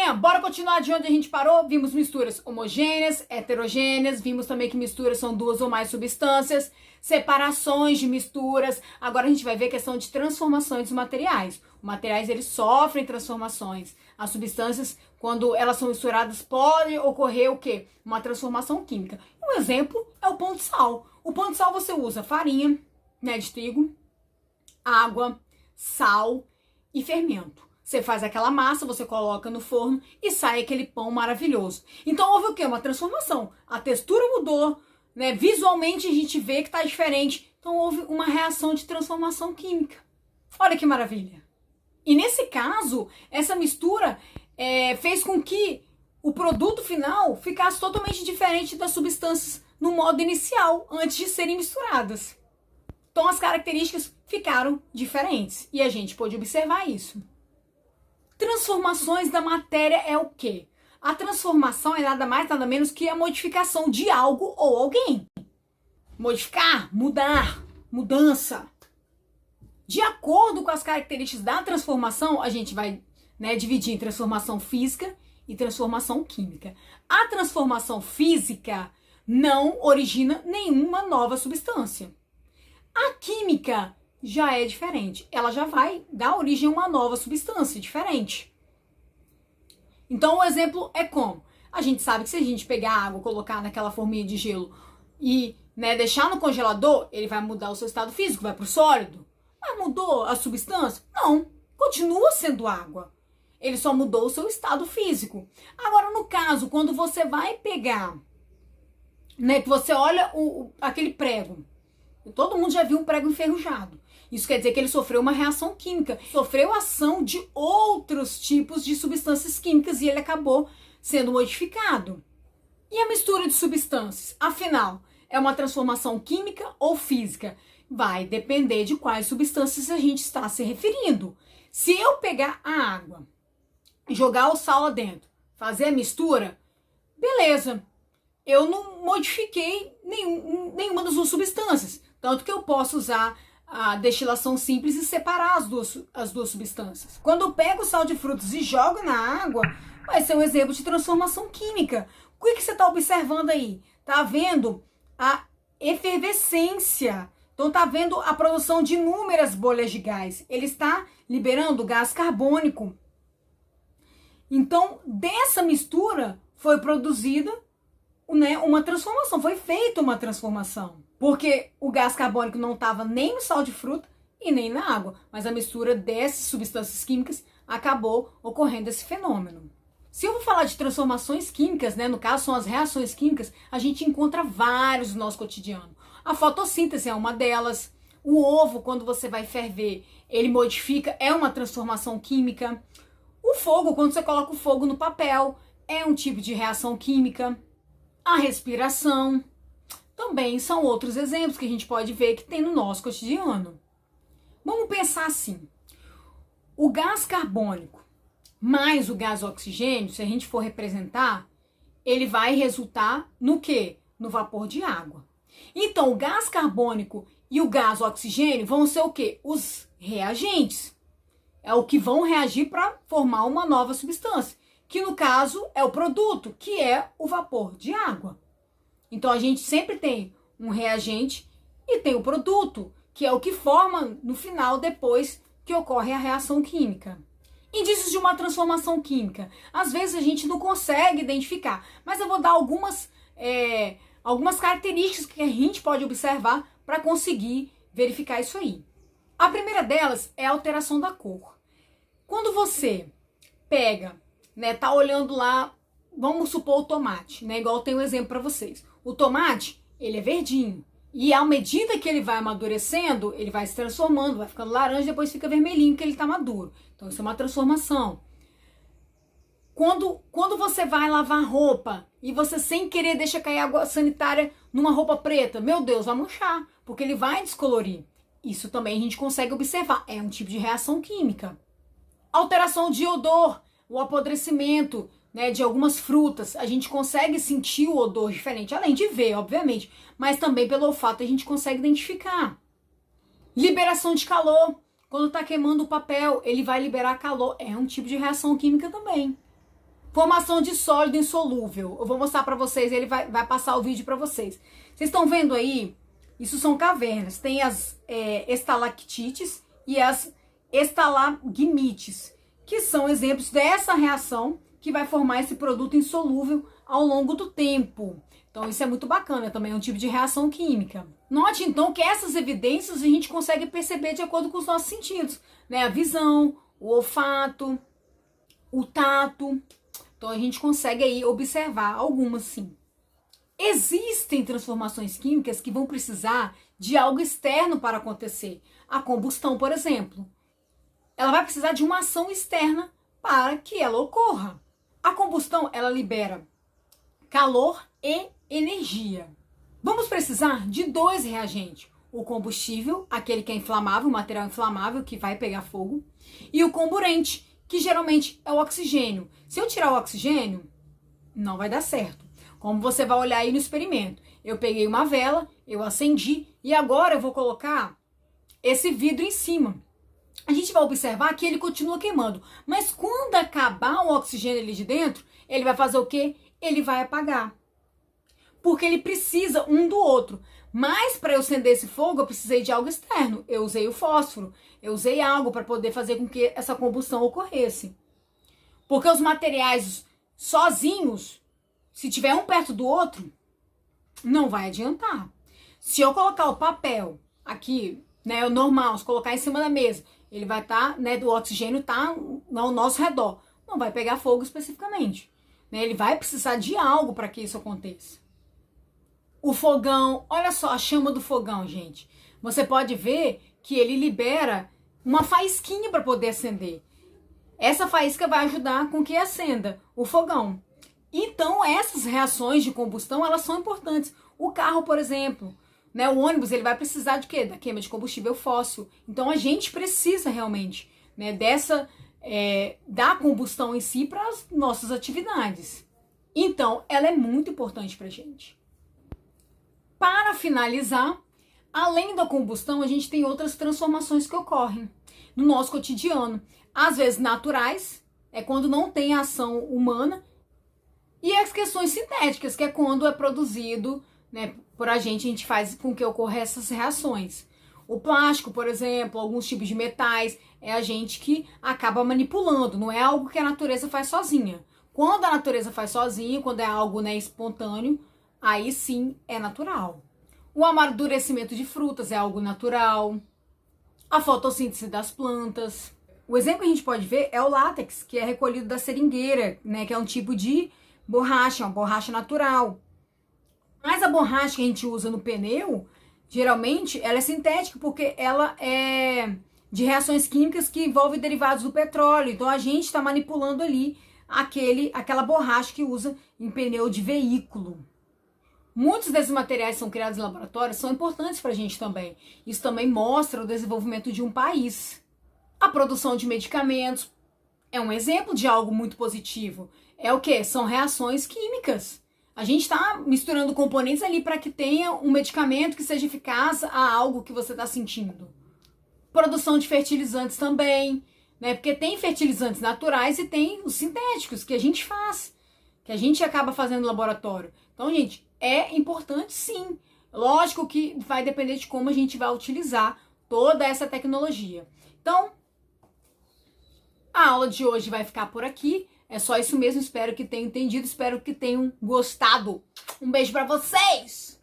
Galerinha, bora continuar de onde a gente parou? Vimos misturas homogêneas, heterogêneas, vimos também que misturas são duas ou mais substâncias, separações de misturas. Agora a gente vai ver a questão de transformações dos materiais. Os materiais, eles sofrem transformações. As substâncias, quando elas são misturadas, pode ocorrer o quê? Uma transformação química. Um exemplo é o pão de sal. O pão de sal você usa farinha, né, de trigo, água, sal e fermento. Você faz aquela massa, você coloca no forno e sai aquele pão maravilhoso. Então houve o quê? Uma transformação. A textura mudou, né? Visualmente a gente vê que está diferente. Então houve uma reação de transformação química. Olha que maravilha. E nesse caso, essa mistura fez com que o produto final ficasse totalmente diferente das substâncias no modo inicial, antes de serem misturadas. Então as características ficaram diferentes e a gente pôde observar isso. Transformações da matéria é o quê? A transformação é nada mais, nada menos que a modificação de algo ou alguém. Modificar, mudar, mudança. De acordo com as características da transformação, a gente vai, dividir em transformação física e transformação química. A transformação física não origina nenhuma nova substância. A química já é diferente. Ela já vai dar origem a uma nova substância diferente. Então, o exemplo é como? A gente sabe que se a gente pegar água, colocar naquela forminha de gelo e deixar no congelador, ele vai mudar o seu estado físico, vai para o sólido. Mas mudou a substância? Não. Continua sendo água. Ele só mudou o seu estado físico. Agora, no caso, quando você vai pegar, que você olha aquele prego. Todo mundo já viu um prego enferrujado. Isso quer dizer que ele sofreu uma reação química, sofreu ação de outros tipos de substâncias químicas e ele acabou sendo modificado. E a mistura de substâncias? Afinal, é uma transformação química ou física? Vai depender de quais substâncias a gente está se referindo. Se eu pegar a água, jogar o sal lá dentro, fazer a mistura, beleza. Eu não modifiquei nenhuma das duas substâncias. Tanto que eu posso usar a destilação simples e separar as duas substâncias. Quando eu pego o sal de frutas e jogo na água, vai ser um exemplo de transformação química. O que você está observando aí? Está vendo a efervescência. Então está vendo a produção de inúmeras bolhas de gás. Ele está liberando gás carbônico. Então, dessa mistura foi produzida uma transformação, foi feita uma transformação. Porque o gás carbônico não estava nem no sal de fruta e nem na água, mas a mistura dessas substâncias químicas acabou ocorrendo esse fenômeno. Se eu vou falar de transformações químicas, no caso são as reações químicas, a gente encontra vários no nosso cotidiano. A fotossíntese é uma delas. O ovo, quando você vai ferver, ele modifica, é uma transformação química. O fogo, quando você coloca o fogo no papel, é um tipo de reação química. A respiração também são outros exemplos que a gente pode ver que tem no nosso cotidiano. Vamos pensar assim. O gás carbônico mais o gás oxigênio, se a gente for representar, ele vai resultar no quê? No vapor de água. Então, o gás carbônico e o gás oxigênio vão ser o quê? Os reagentes. É o que vão reagir para formar uma nova substância, que no caso é o produto, que é o vapor de água. Então, a gente sempre tem um reagente e tem o produto, que é o que forma no final, depois que ocorre a reação química. Indícios de uma transformação química. Às vezes a gente não consegue identificar, mas eu vou dar algumas características que a gente pode observar para conseguir verificar isso aí. A primeira delas é a alteração da cor. Quando você pega, tá olhando lá, vamos supor o tomate, igual eu tenho um exemplo para vocês. O tomate, ele é verdinho. E à medida que ele vai amadurecendo, ele vai se transformando, vai ficando laranja, depois fica vermelhinho, que ele está maduro. Então, isso é uma transformação. Quando você vai lavar roupa e você sem querer deixa cair água sanitária numa roupa preta, meu Deus, vai manchar, porque ele vai descolorir. Isso também a gente consegue observar, é um tipo de reação química. Alteração de odor, o apodrecimento, de algumas frutas, a gente consegue sentir o odor diferente, além de ver, obviamente, mas também pelo olfato a gente consegue identificar. Liberação de calor, quando está queimando o papel, ele vai liberar calor, é um tipo de reação química também. Formação de sólido insolúvel. Eu vou mostrar para vocês, ele vai passar o vídeo para vocês. Vocês estão vendo aí? Isso são cavernas. Tem as estalactites e as estalagmites, que são exemplos dessa reação que vai formar esse produto insolúvel ao longo do tempo. Então isso é muito bacana, também é um tipo de reação química. Note então que essas evidências a gente consegue perceber de acordo com os nossos sentidos, né? A visão, o olfato, o tato. Então a gente consegue aí observar algumas sim. Existem transformações químicas que vão precisar de algo externo para acontecer. A combustão, por exemplo, ela vai precisar de uma ação externa para que ela ocorra. A combustão, ela libera calor e energia. Vamos precisar de dois reagentes. O combustível, aquele que é inflamável, o material inflamável que vai pegar fogo, e o comburente, que geralmente é o oxigênio. Se eu tirar o oxigênio, não vai dar certo. Como você vai olhar aí no experimento. Eu peguei uma vela, eu acendi e agora eu vou colocar esse vidro em cima. A gente vai observar que ele continua queimando. Mas quando acabar o oxigênio ali de dentro, ele vai fazer o quê? Ele vai apagar. Porque ele precisa um do outro. Mas para eu acender esse fogo, eu precisei de algo externo. Eu usei o fósforo, eu usei algo para poder fazer com que essa combustão ocorresse. Porque os materiais sozinhos, se tiver um perto do outro, não vai adiantar. Se eu colocar o papel aqui, né, o normal, se colocar em cima da mesa, ele vai estar, né, do oxigênio tá ao nosso redor. Não vai pegar fogo especificamente. Né? Ele vai precisar de algo para que isso aconteça. O fogão, olha só a chama do fogão, gente. Você pode ver que ele libera uma faísquinha para poder acender. Essa faísca vai ajudar com que acenda o fogão. Então, essas reações de combustão, elas são importantes. O carro, por exemplo, né, o ônibus, ele vai precisar de quê? Da queima de combustível fóssil. Então, a gente precisa realmente, né, da combustão em si para as nossas atividades. Então, ela é muito importante para a gente. Para finalizar, além da combustão, a gente tem outras transformações que ocorrem no nosso cotidiano. Às vezes naturais, é quando não tem ação humana, e as questões sintéticas, que é quando é produzido, né, por a gente faz com que ocorra essas reações. O plástico, por exemplo, alguns tipos de metais, é a gente que acaba manipulando, não é algo que a natureza faz sozinha. Quando a natureza faz sozinha, quando é algo, né, espontâneo, aí sim é natural. O amadurecimento de frutas é algo natural. A fotossíntese das plantas. O exemplo que a gente pode ver é o látex, que é recolhido da seringueira, né, que é um tipo de borracha, uma borracha natural. Mas a borracha que a gente usa no pneu, geralmente, ela é sintética porque ela é de reações químicas que envolvem derivados do petróleo. Então a gente está manipulando ali aquela borracha que usa em pneu de veículo. Muitos desses materiais que são criados em laboratórios são importantes para a gente também. Isso também mostra o desenvolvimento de um país. A produção de medicamentos é um exemplo de algo muito positivo. É o quê? São reações químicas. A gente está misturando componentes ali para que tenha um medicamento que seja eficaz a algo que você está sentindo. Produção de fertilizantes também, né? Porque tem fertilizantes naturais e tem os sintéticos que a gente faz, que a gente acaba fazendo no laboratório. Então, gente, é importante sim. Lógico que vai depender de como a gente vai utilizar toda essa tecnologia. Então, a aula de hoje vai ficar por aqui. É só isso mesmo, espero que tenham entendido, espero que tenham gostado. Um beijo pra vocês!